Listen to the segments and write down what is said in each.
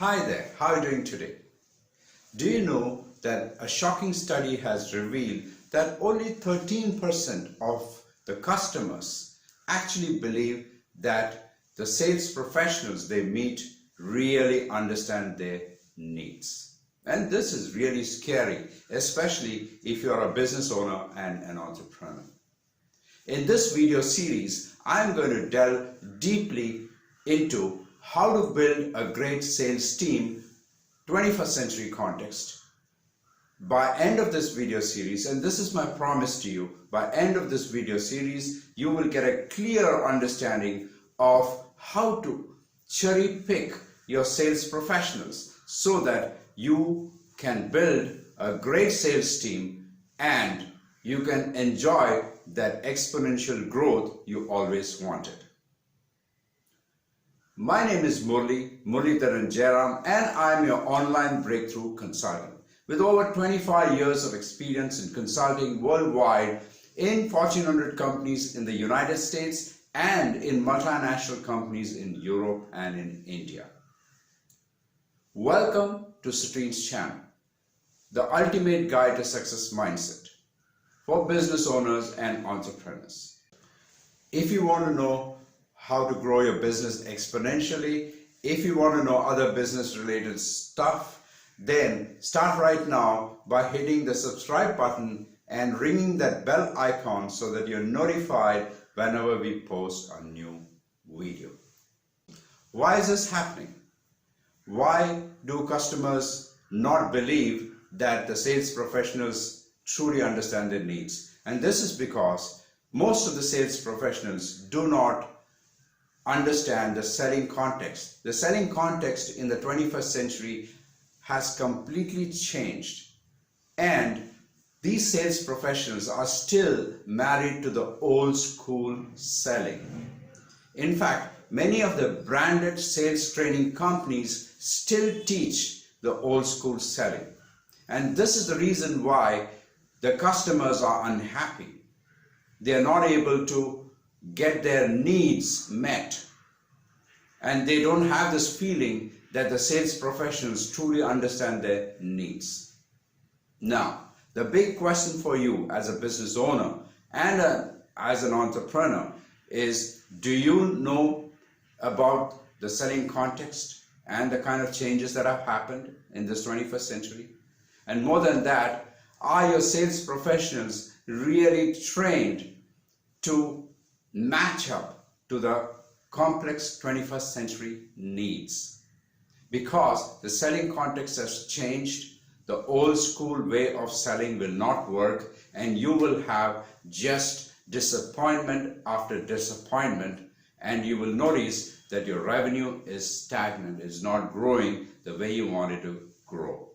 Hi there, how are you doing today? Do you know that a shocking study has revealed that only 13% of the customers actually believe that the sales professionals they meet really understand their needs. And this is really scary, especially if you're a business owner and an entrepreneur. In this video series, I'm going to delve deeply into how to build a great sales team 21st century context. By end of this video series, and this is my promise to you, by end of this video series, you will get a clear understanding of how to cherry pick your sales professionals so that you can build a great sales team and you can enjoy that exponential growth you always wanted. My name is Muralidharan Jairam, and I'm your online breakthrough consultant. With over 25 years of experience in consulting worldwide in Fortune 100 companies in the United States and in multinational companies in Europe and in India. Welcome to Citrines channel, the ultimate guide to success mindset for business owners and entrepreneurs. If you want to know how to grow your business exponentially, if you want to know other business related stuff, then start right now by hitting the subscribe button and ringing that bell icon so that you're notified whenever we post a new video. Why is this happening? Why do customers not believe that the sales professionals truly understand their needs? And this is because most of the sales professionals do not understand the selling context. The selling context in the 21st century has completely changed, and these sales professionals are still married to the old school selling. In fact, many of the branded sales training companies still teach the old school selling, and this is the reason why the customers are unhappy. They are not able to get their needs met, and they don't have this feeling that the sales professionals truly understand their needs. Now, the big question for you as a business owner and as an entrepreneur is, do you know about the selling context and the kind of changes that have happened in this 21st century? And more than that, are your sales professionals really trained to match up to the complex 21st century needs? Because the selling context has changed, the old school way of selling will not work, and you will have just disappointment after disappointment, and you will notice that your revenue is stagnant, is not growing the way you want it to grow.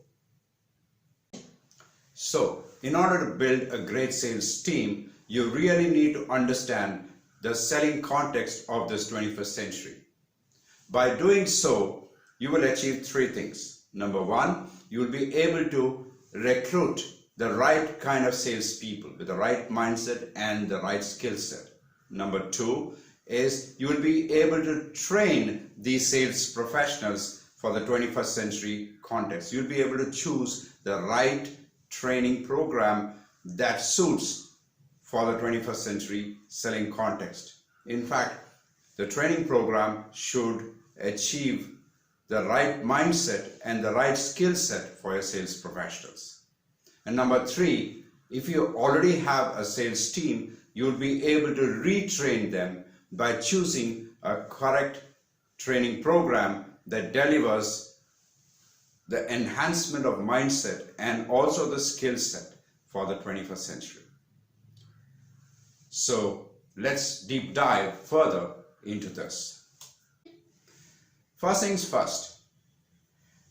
So, in order to build a great sales team, you really need to understand the selling context of this 21st century. By doing so, you will achieve three things. Number one, you will be able to recruit the right kind of salespeople with the right mindset and the right skill set. Number two is you will be able to train these sales professionals for the 21st century context. You'll be able to choose the right training program that suits for the 21st century selling context. In fact, the training program should achieve the right mindset and the right skill set for your sales professionals. And number three, if you already have a sales team, you'll be able to retrain them by choosing a correct training program that delivers the enhancement of mindset and also the skill set for the 21st century. So let's deep dive further into this. First things first,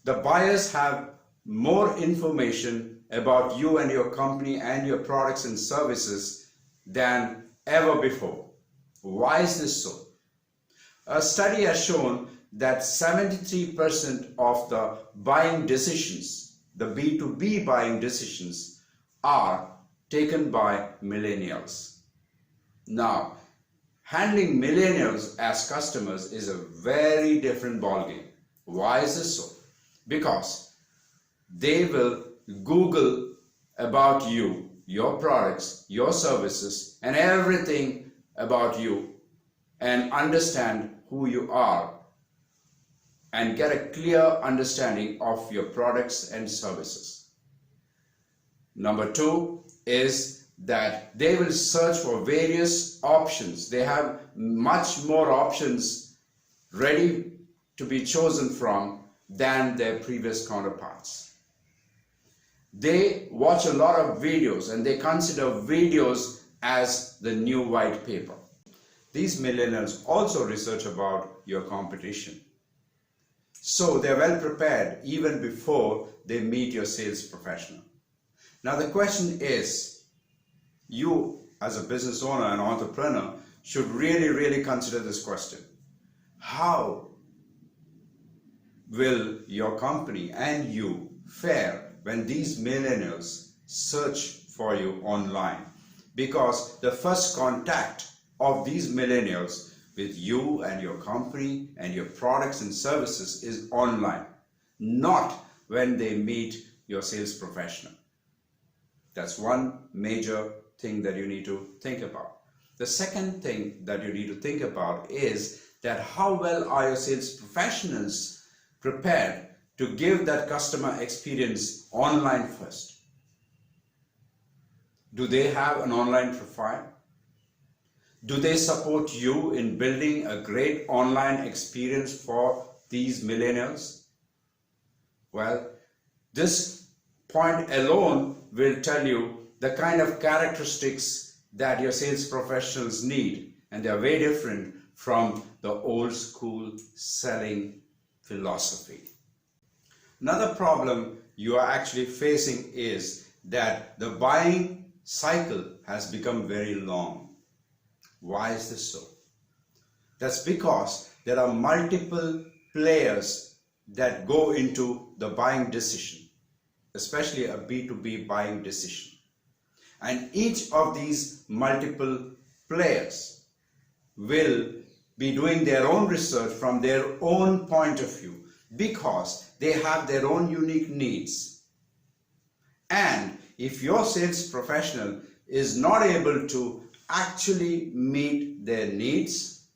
the buyers have more information about you and your company and your products and services than ever before. Why is this so? A study has shown that 73% of the buying decisions, the B2B buying decisions, are taken by millennials. Now, handling millennials as customers is a very different ballgame. Why is this so? because they will Google about you, your products, your services, and everything about you, and understand who you are and get a clear understanding of your products and services. Number two is that they will search for various options. They have much more options ready to be chosen from than their previous counterparts. They watch a lot of videos and they consider videos as the new white paper. These millennials also research about your competition. So they're well prepared even before they meet your sales professional. Now the question is, you as a business owner and entrepreneur should really consider this question. How will your company and you fare when these millennials search for you online? Because the first contact of these millennials with you and your company and your products and services is online, not when they meet your sales professional. That's one major thing that you need to think about. The second thing that you need to think about is that how well are your sales professionals prepared to give that customer experience online first? Do they have an online profile? Do they support you in building a great online experience for these millennials? Well, this point alone will tell you the kind of characteristics that your sales professionals need, and they are very different from the old school selling philosophy. Another problem you are actually facing is that the buying cycle has become very long. Why is this so? That's because there are multiple players that go into the buying decision, especially a B2B buying decision. And each of these multiple players will be doing their own research from their own point of view because they have their own unique needs. And if your sales professional is not able to actually meet their needs,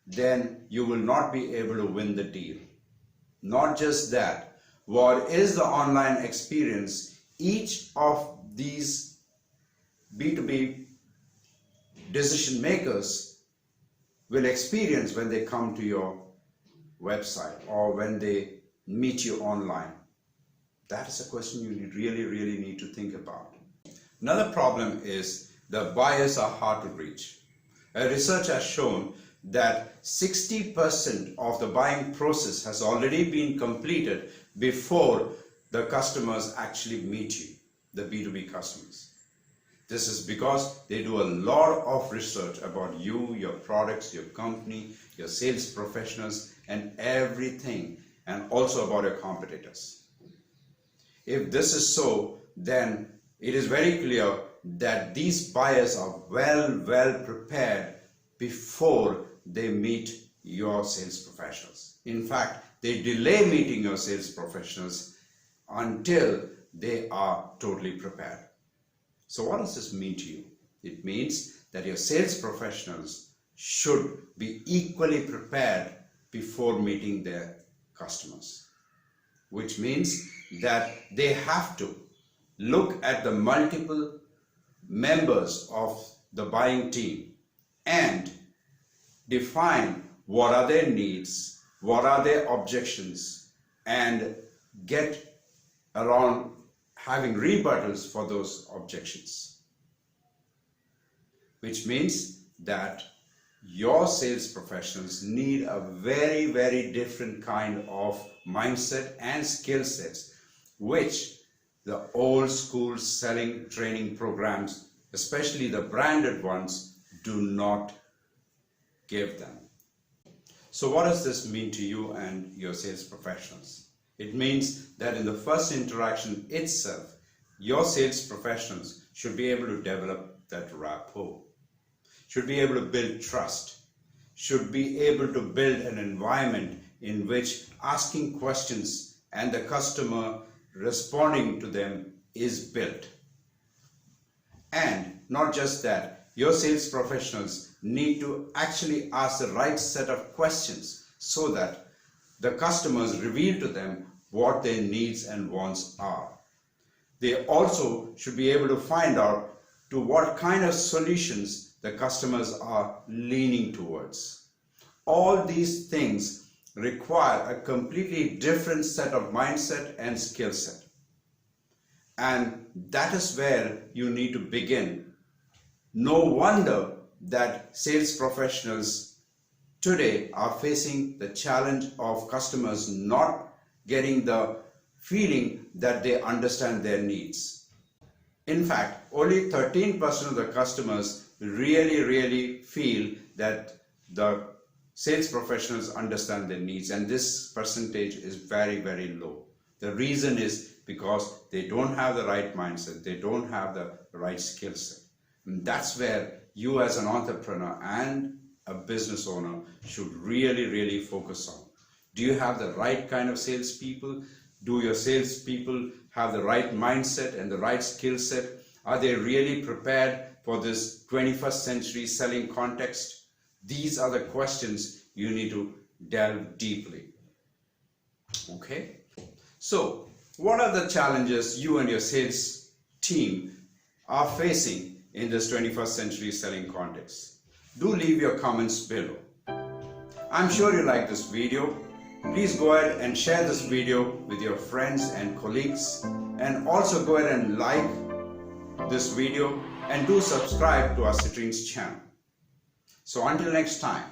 then you will not be able to win the deal. Not just that, what is the online experience each of these B2B decision makers will experience when they come to your website or when they meet you online? That is a question you really need to think about. Another problem is the buyers are hard to reach. A research has shown that 60% of the buying process has already been completed before the customers actually meet you, the B2B customers. This is because they do a lot of research about you, your products, your company, your sales professionals, and everything, and also about your competitors. If this is so, then it is very clear that these buyers are well prepared before they meet your sales professionals. In fact, they delay meeting your sales professionals until they are totally prepared. So what does this mean to you? It means that your sales professionals should be equally prepared before meeting their customers, which means that they have to look at the multiple members of the buying team and define what are their needs, what are their objections, and get around having rebuttals for those objections. Which means that your sales professionals need a very different kind of mindset and skill sets, which the old school selling training programs, especially the branded ones, do not give them. So what does this mean to you and your sales professionals? It means that in the first interaction itself, your sales professionals should be able to develop that rapport, should be able to build trust, should be able to build an environment in which asking questions and the customer responding to them is built. And not just that, your sales professionals need to actually ask the right set of questions so that the customers reveal to them what their needs and wants are. They also should be able to find out to what kind of solutions the customers are leaning towards. All these things require a completely different set of mindset and skill set. And that is where you need to begin. No wonder that sales professionals today are facing the challenge of customers not getting the feeling that they understand their needs. In fact, only 13% of the customers really feel that the sales professionals understand their needs, and this percentage is very low. The reason is because they don't have the right mindset, they don't have the right skill set. And that's where you as an entrepreneur and a business owner should really focus on. Do you have the right kind of salespeople? Do your salespeople have the right mindset and the right skill set? Are they really prepared for this 21st century selling context? These are the questions you need to delve deeply. Okay? So, what are the challenges you and your sales team are facing in this 21st century selling context? Do leave your comments below. I'm sure you like this video. Please go ahead and share this video with your friends and colleagues, and also go ahead and like this video and do subscribe to our Citrines channel. So until next time,